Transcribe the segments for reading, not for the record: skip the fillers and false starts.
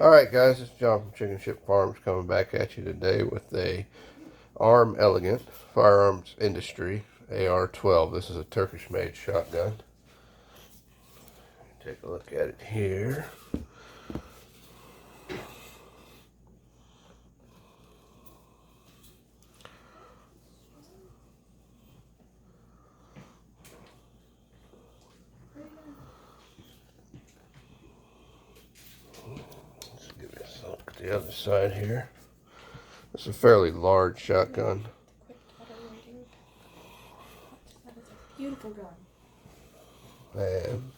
Alright guys, it's John from Chicken Ship Farms coming back at you today with a Armelegant Firearms Industry AR-12. This is a Turkish made shotgun. Take a look at it here. Let's give it a look at the other side here. It's a fairly large shotgun. That is a beautiful gun. And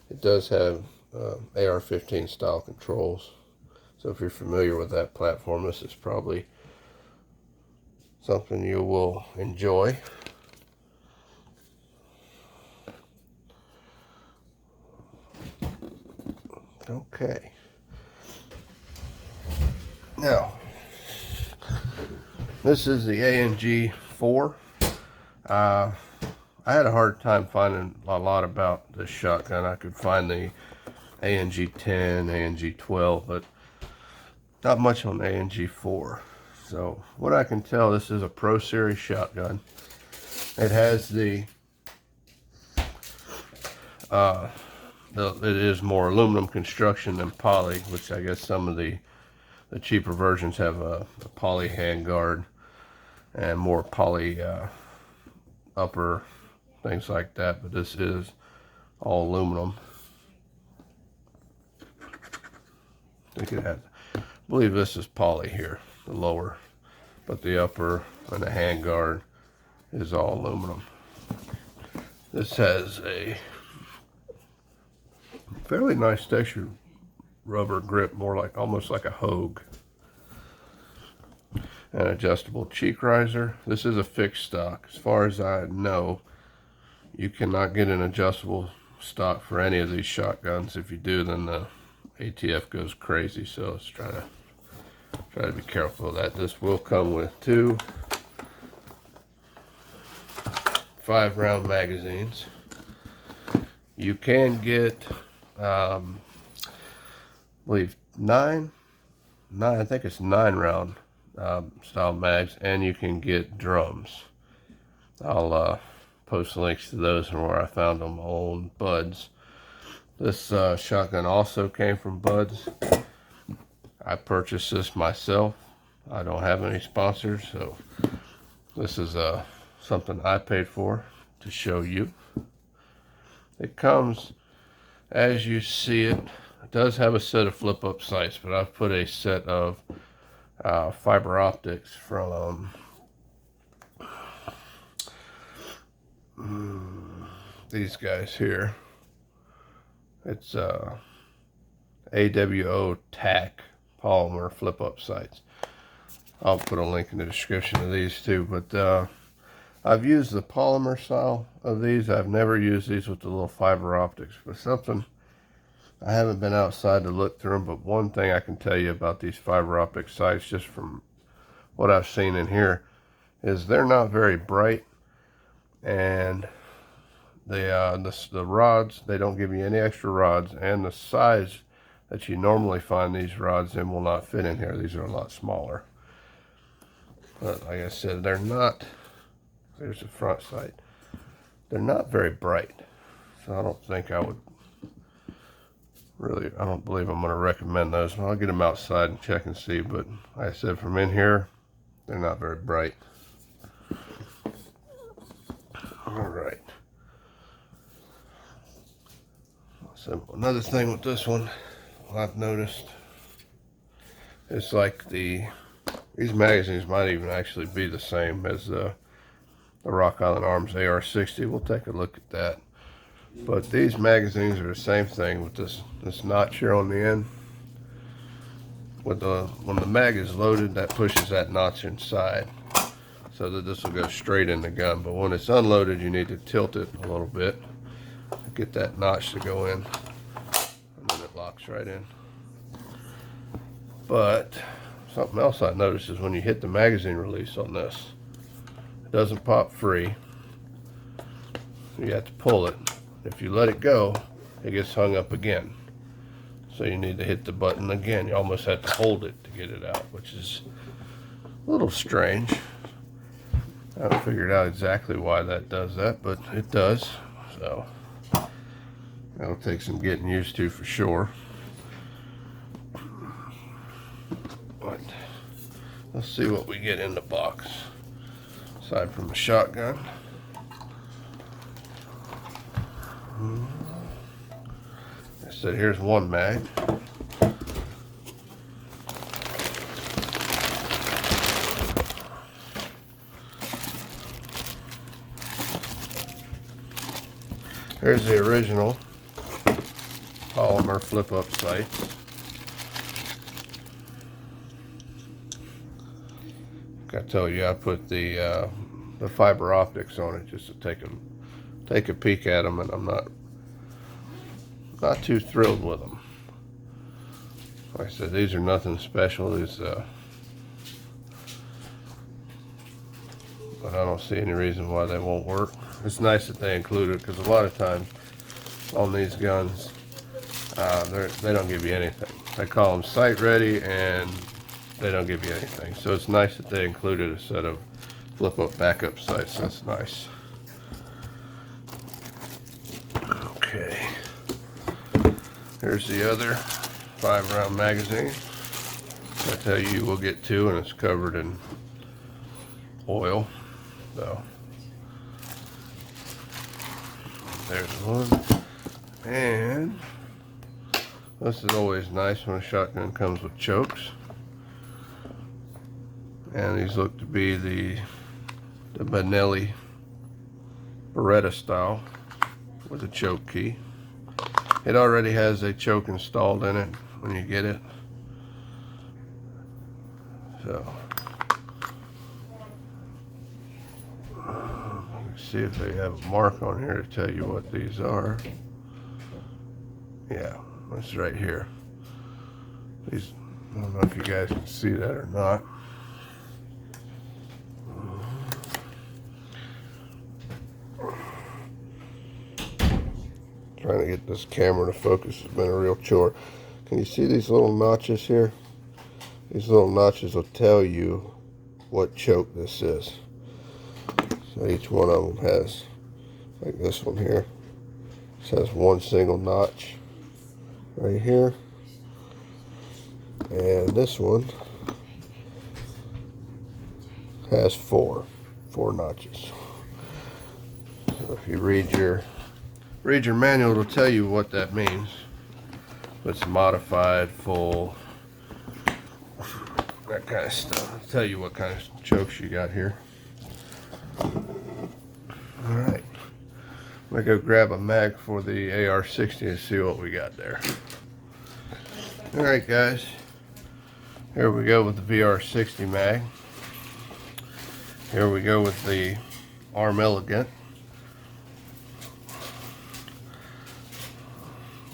it does have AR-15 style controls. So if you're familiar with that platform, this is probably something you will enjoy. Okay. Now, this is the ANG-4. I had a hard time finding a lot about this shotgun. I could find the ANG-10, ANG-12, but not much on ANG-4. So what I can tell, this is a Pro Series shotgun. It has it is more aluminum construction than poly, which I guess some of the cheaper versions have a poly handguard and more poly upper, things like that, but this is all aluminum. I think it has, I believe this is poly here, the lower, but the upper and the handguard is all aluminum. This has a fairly nice textured rubber grip, more like almost like a Hogue. An adjustable cheek riser. This is a fixed stock. As far as I know, you cannot get an adjustable stock for any of these shotguns. If you do, then the ATF goes crazy. So let's try to be careful of that. This will come with two 5-round magazines. You can get I believe nine, I think it's 9-round style mags, and you can get drums. I'll post links to those and where I found them on Buds. This shotgun also came from Buds. I purchased this myself. I don't have any sponsors, so this is something I paid for to show you. It comes, as you see it, it does have a set of flip-up sights, but I've put a set of fiber optics from these guys here. It's AWO TAC polymer flip-up sights. I'll put a link in the description of these too, but I've used the polymer style of these. I've never used these with the little fiber optics, but something, I haven't been outside to look through them, but one thing I can tell you about these fiber optic sights, just from what I've seen in here, is they're not very bright, and the rods, they don't give you any extra rods, and the size that you normally find these rods in will not fit in here. These are a lot smaller. But like I said, they're not, there's the front sight, they're not very bright, so I don't think I would really, I don't believe I'm going to recommend those. I'll get them outside and check and see, but like I said, from in here, they're not very bright. All right. So another thing with this one, I've noticed, it's like these magazines might even actually be the same as the Rock Island Arms AR-60. We'll take a look at that. But these magazines are the same thing with this notch here on the end. When the mag is loaded, that pushes that notch inside so that this will go straight in the gun. But when it's unloaded, you need to tilt it a little bit to get that notch to go in, and then it locks right in. But something else I noticed is when you hit the magazine release on this, it doesn't pop free. You have to pull it. If you let it go, it gets hung up again. So you need to hit the button again. You almost have to hold it to get it out, which is a little strange. I haven't figured out exactly why that does that, but it does. So that'll take some getting used to for sure. But let's see what we get in the box. Aside from the shotgun. I said here's one mag. Here's the original polymer flip-up sights. I tell you, I put the fiber optics on it just to take a peek at them, and I'm not too thrilled with them. Like I said, these are nothing special. But I don't see any reason why they won't work. It's nice that they include it, because a lot of times on these guns, they don't give you anything. They call them sight ready, and they don't give you anything. So it's nice that they included a set of flip-up backup sights. That's nice. Okay. Here's the other 5-round magazine. I tell you, we'll get 2, and it's covered in oil. So there's one. And this is always nice when a shotgun comes with chokes. And these look to be the Benelli Beretta style with a choke key. It already has a choke installed in it when you get it. So let's see if they have a mark on here to tell you what these are. Yeah, it's right here. These, I don't know if you guys can see that or not. Trying to get this camera to focus has been a real chore. Can you see these little notches here? These little notches will tell you what choke this is. So each one of them has, like this one here, this has one single notch right here. And this one has four notches. So if you read your manual, it'll tell you what that means. It's modified, full, that kind of stuff. It'll tell you what kind of chokes you got here. Alright, I'm going to go grab a mag for the AR-60 and see what we got there. Alright guys, here we go with the VR-60 mag. Here we go with the Armelegant.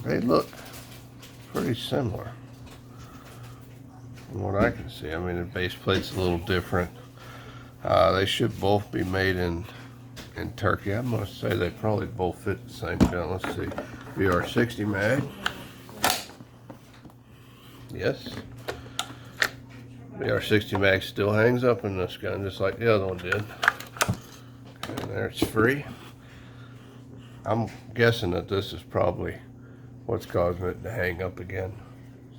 They look pretty similar from what I can see. I mean, the base plate's a little different. They should both be made in Turkey. I'm going to say they probably both fit the same gun. Let's see. VR-60 mag. Yes. VR-60 mag still hangs up in this gun just like the other one did. And there it's free. I'm guessing that this is probably what's causing it to hang up again.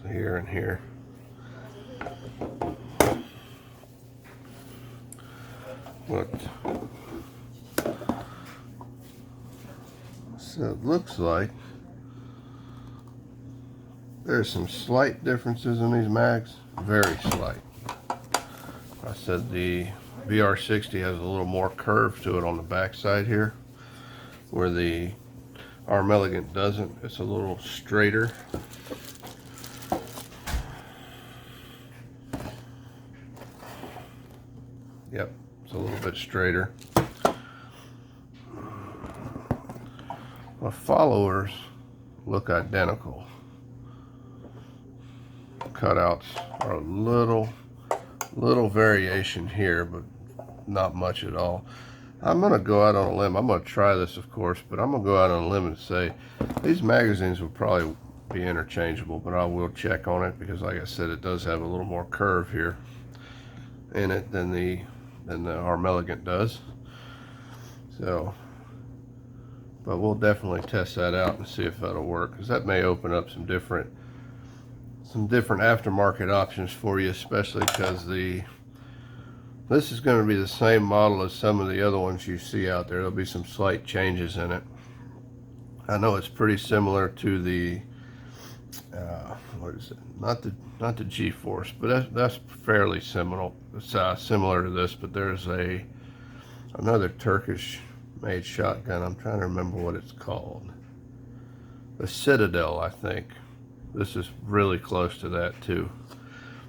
So here and here. But so it looks like there's some slight differences in these mags, very slight. I said the VR-60 has a little more curve to it on the back side here, where the Armelegant doesn't. It's a little straighter. Yep, it's a little bit straighter. My followers look identical. Cutouts are a little variation here, but not much at all. I'm going to go out on a limb. I'm going to try this, of course, but I'm going to go out on a limb and say these magazines will probably be interchangeable, but I will check on it because, like I said, it does have a little more curve here in it than the Armelegant does. So, but we'll definitely test that out and see if that'll work, because that may open up some different aftermarket options for you, especially because this is going to be the same model as some of the other ones you see out there. There'll be some slight changes in it. I know it's pretty similar to the what is it? Not the G-Force, but that's fairly similar. It's similar to this, but there's another Turkish-made shotgun. I'm trying to remember what it's called. The Citadel, I think. This is really close to that too,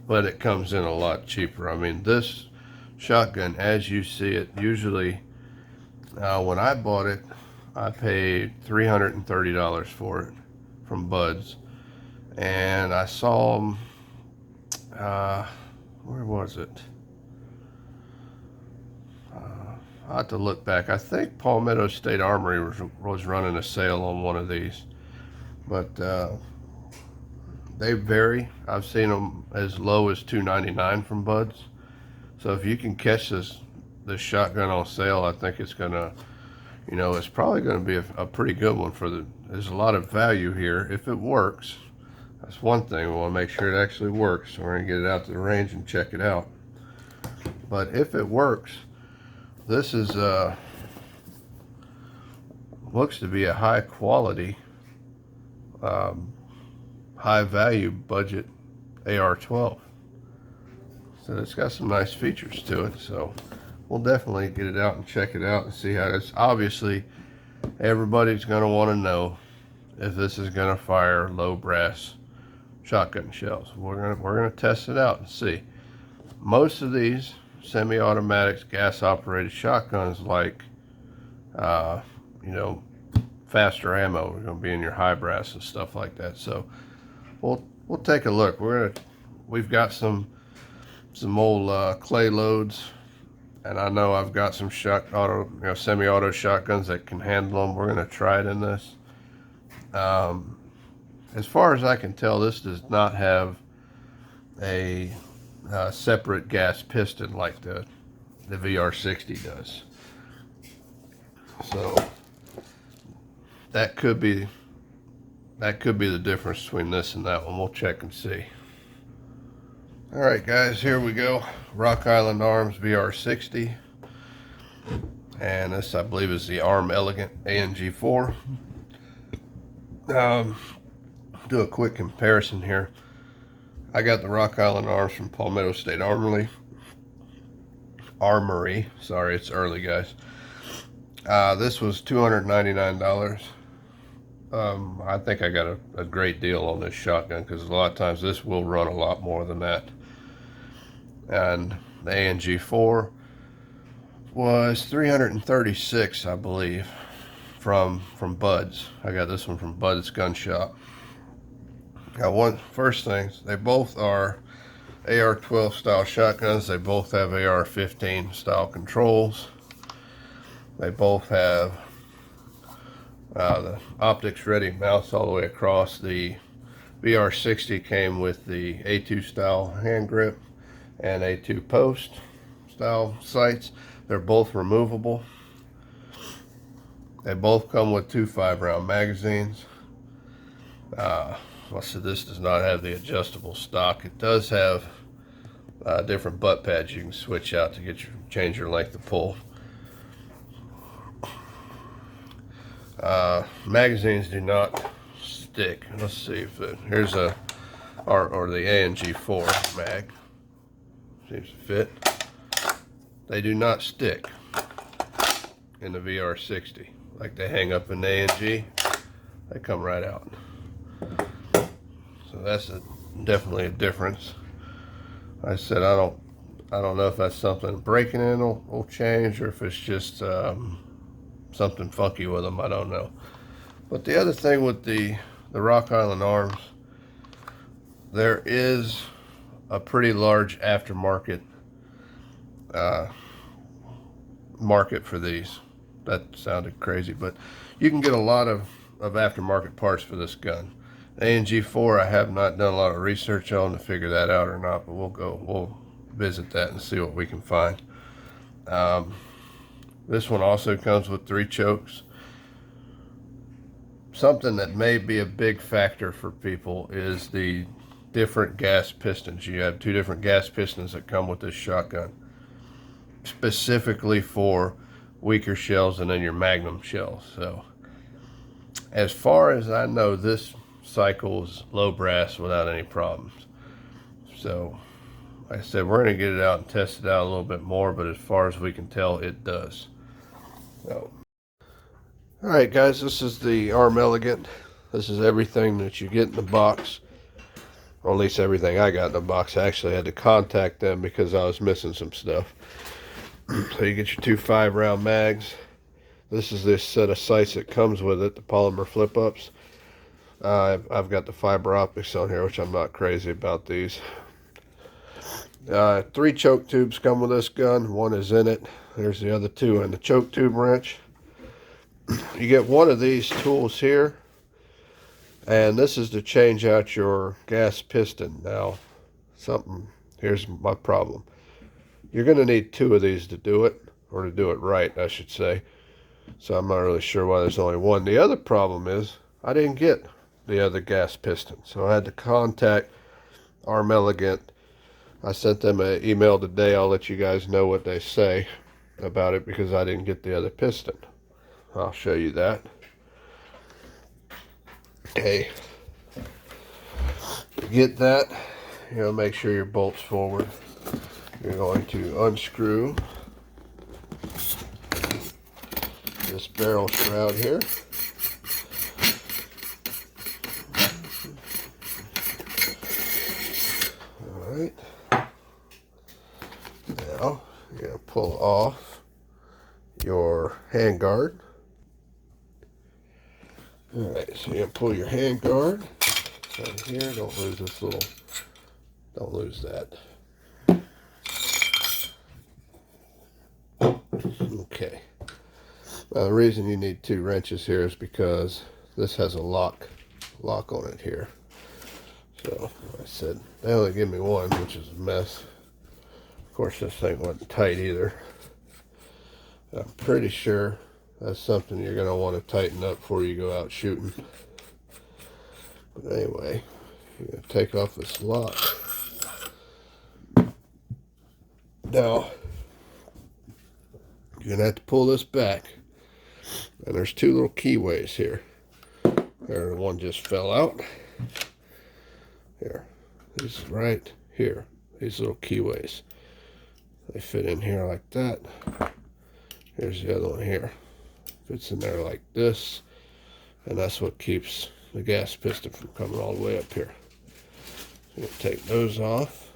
but it comes in a lot cheaper. I mean, this shotgun, as you see it, usually when I bought it, I paid $330 for it from Bud's, and I saw them. Where was it? I have to look back. I think Palmetto State Armory was running a sale on one of these, but they vary. I've seen them as low as $299 from Bud's. So if you can catch this shotgun on sale, I think it's gonna, it's probably gonna be a pretty good one there's a lot of value here if it works. That's one thing. We want to make sure it actually works. So we're gonna get it out to the range and check it out. But if it works, this is looks to be a high quality, high value budget AR-12. So it's got some nice features to it. So we'll definitely get it out and check it out and see how it's. Obviously, everybody's going to want to know if this is going to fire low brass shotgun shells. We're gonna test it out and see. Most of these semi-automatics, gas-operated shotguns, like faster ammo, are going to be in your high brass and stuff like that. So we'll take a look. We've got some old clay loads, and I know I've got some semi-auto shotguns that can handle them. We're going to try it in this. As far as I can tell, this does not have a separate gas piston like the VR60 does. So that could be the difference between this and that one. We'll check and see. All right, guys, here we go. Rock Island Arms VR60, and this, I believe, is the Armelegant ANG-4. Do a quick comparison here. I got the Rock Island Arms from Palmetto State Armory. Sorry, it's early, guys. This was $299. I think I got a great deal on this shotgun, because a lot of times this will run a lot more than that. And the ANG-4 was $336, I believe, from Bud's. I got this one from Bud's Gun Shop. Now, first things, they both are AR-12 style shotguns. They both have AR-15 style controls. They both have the optics ready mounts all the way across. The VR60 came with the A2 style hand grip and A2 post style sights. They're both removable. They both come with 2 5-round magazines. So this does not have the adjustable stock. It does have different butt pads you can switch out to change your length of pull. Magazines do not stick. Let's see if here's the ANG-4 mag. Seems to fit. They do not stick in the VR60 like they hang up in the ANG. They come right out. So that's definitely a difference. I said I don't know if that's something breaking in will change, or if it's just something funky with them. I don't know. But the other thing with the Rock Island Arms, there is a pretty large aftermarket market for these. That sounded crazy, but you can get a lot of aftermarket parts for this gun. ANG-4 I have not done a lot of research on to figure that out or not, but we'll visit that and see what we can find. This one also comes with 3 chokes. Something that may be a big factor for people is the different gas pistons. You have 2 different gas pistons that come with this shotgun, specifically for weaker shells and then your magnum shells. So as far as I know, this cycles low brass without any problems. So like I said, we're going to get it out and test it out a little bit more, but as far as we can tell, it does. So, all right, guys, this is the Armelegant. This is everything that you get in the box, or at least everything I got in the box. I actually had to contact them because I was missing some stuff. So you get your 2 5-round mags. This is this set of sights that comes with it, the polymer flip-ups. I've got the fiber optics on here, which I'm not crazy about these. 3 choke tubes come with this gun. 1 is in it. There's the other 2 in the choke tube wrench. You get 1 of these tools here, and this is to change out your gas piston. Now, here's my problem. You're going to need 2 of these to do it, or to do it right, I should say. So I'm not really sure why there's only 1. The other problem is I didn't get the other gas piston, so I had to contact Armelegant. I sent them an email today. I'll let you guys know what they say about it because I didn't get the other piston. I'll show you that. Okay. To get that, make sure your bolt's forward. You're going to unscrew this barrel shroud here. Alright. Now, you're going to pull off your handguard. Alright, so you're going to pull your handguard right here. Don't lose this little, don't lose that. Okay. Now the reason you need 2 wrenches here is because this has a lock on it here. So like I said, they only give me 1, which is a mess. Of course, this thing wasn't tight either. I'm pretty sure that's something you're going to want to tighten up before you go out shooting. But anyway, you're going to take off this lock. Now, you're going to have to pull this back. And there's 2 little keyways here. There, one just fell out. Here, these right here. These little keyways. They fit in here like that. Here's the other one here. Fits in there like this. And that's what keeps the gas piston from coming all the way up here. So you take those off.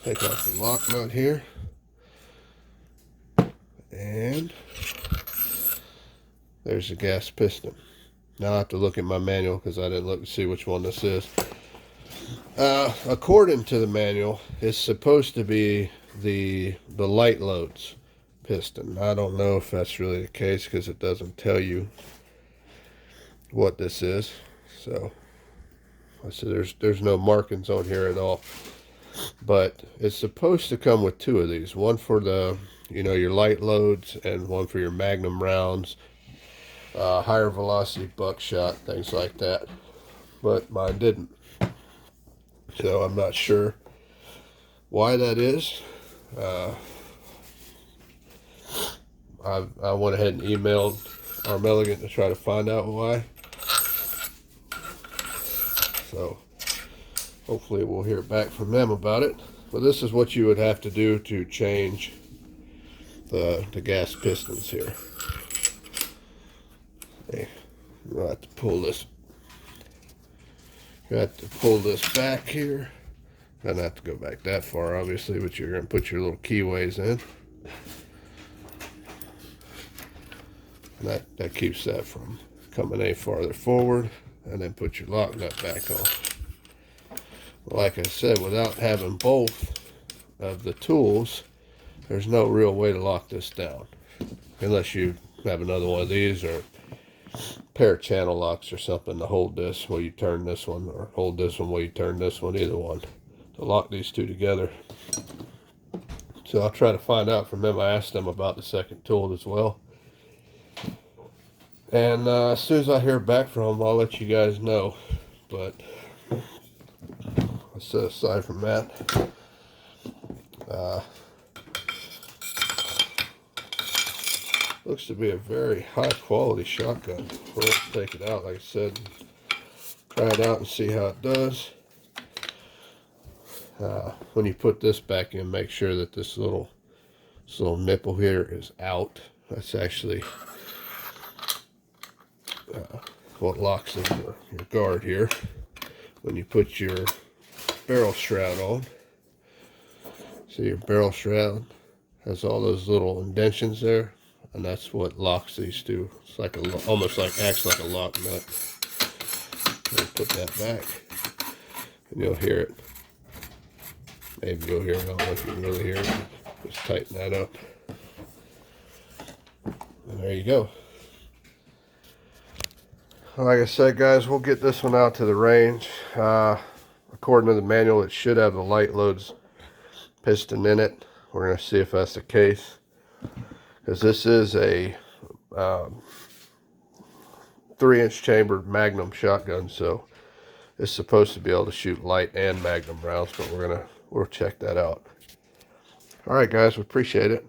Take off the lock nut here. And there's the gas piston. Now I have to look at my manual because I didn't look to see which one this is. According to the manual, it's supposed to be the light loads piston. I don't know if that's really the case because it doesn't tell you what this is. So I said there's no markings on here at all. But it's supposed to come with 2 of these. One for the your light loads and one for your magnum rounds, higher velocity buckshot, things like that. But mine didn't. So I'm not sure why that is. I went ahead and emailed Armelegant to try to find out why. So hopefully we'll hear back from them about it. But this is what you would have to do to change the gas pistons here. Okay. You'll have to pull this. You have to pull this back here. Doesn't have to go back that far, obviously, but you're going to put your little keyways in. And that keeps that from coming any farther forward. And then put your lock nut back on. Like I said, without having both of the tools, there's no real way to lock this down. Unless you have another one of these or pair of channel locks or something to hold this while you turn this one, or hold this one while you turn this one, either one, to lock these two together. So I'll try to find out from them. I asked them about the second tool as well. And as soon as I hear back from them, I'll let you guys know. But aside from that, looks to be a very high quality shotgun. We'll take it out, like I said, try it out and see how it does. When you put this back in, make sure that this little nipple here is out. That's actually what locks in your guard here. When you put your barrel shroud on, see your barrel shroud has all those little indentions there, and that's what locks these two. It's like almost like acts like a lock nut. Put that back, and you'll hear it. Maybe you'll hear it. I don't know if you can really hear it. Just tighten that up. And there you go. Like I said, guys, we'll get this one out to the range. According to the manual, it should have the light loads piston in it. We're going to see if that's the case, because this is a 3-inch chambered Magnum shotgun, so it's supposed to be able to shoot light and Magnum rounds, but we'll check that out. All right, guys, we appreciate it.